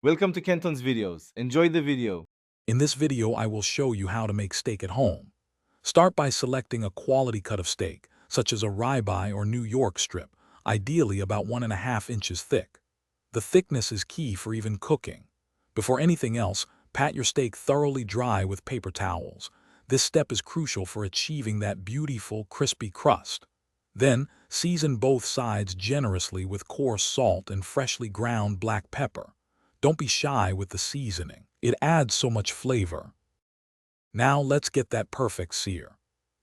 Welcome to Kenton's videos. Enjoy the video. In this video, I will show you how to make steak at home. Start by selecting a quality cut of steak, such as a ribeye or New York strip, ideally about 1.5 inches thick. The thickness is key for even cooking. Before anything else, pat your steak thoroughly dry with paper towels. This step is crucial for achieving that beautiful, crispy crust. Then, season both sides generously with coarse salt and freshly ground black pepper. Don't be shy with the seasoning. It adds so much flavor. Now let's get that perfect sear.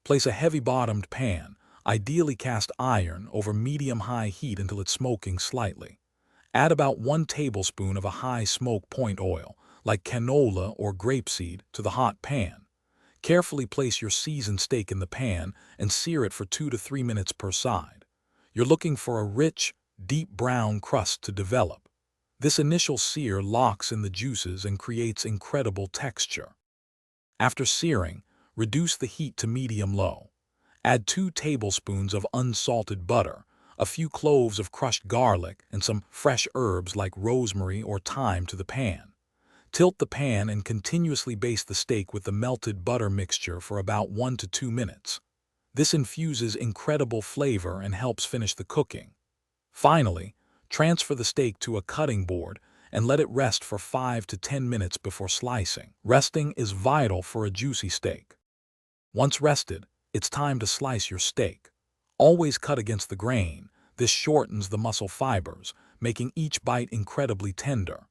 Place a heavy-bottomed pan, ideally cast iron, over medium-high heat until it's smoking slightly. Add about 1 tablespoon of a high smoke point oil, like canola or grapeseed, to the hot pan. Carefully place your seasoned steak in the pan and sear it for 2 to 3 minutes per side. You're looking for a rich, deep brown crust to develop. This initial sear locks in the juices and creates incredible texture. After searing, reduce the heat to medium-low. Add 2 tablespoons of unsalted butter, a few cloves of crushed garlic, and some fresh herbs like rosemary or thyme to the pan. Tilt the pan and continuously baste the steak with the melted butter mixture for about 1 to 2 minutes. This infuses incredible flavor and helps finish the cooking. Finally, transfer the steak to a cutting board and let it rest for 5 to 10 minutes before slicing. Resting is vital for a juicy steak. Once rested, it's time to slice your steak. Always cut against the grain. This shortens the muscle fibers, making each bite incredibly tender.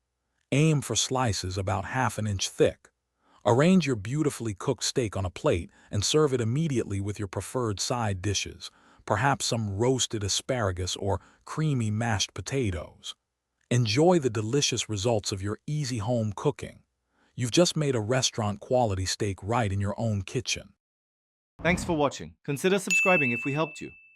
Aim for slices about 1/2 inch thick. Arrange your beautifully cooked steak on a plate and serve it immediately with your preferred side dishes, perhaps some roasted asparagus or creamy mashed potatoes. Enjoy the delicious results of your easy home cooking. You've just made a restaurant-quality steak right in your own kitchen. Thanks for watching. Consider subscribing if we helped you.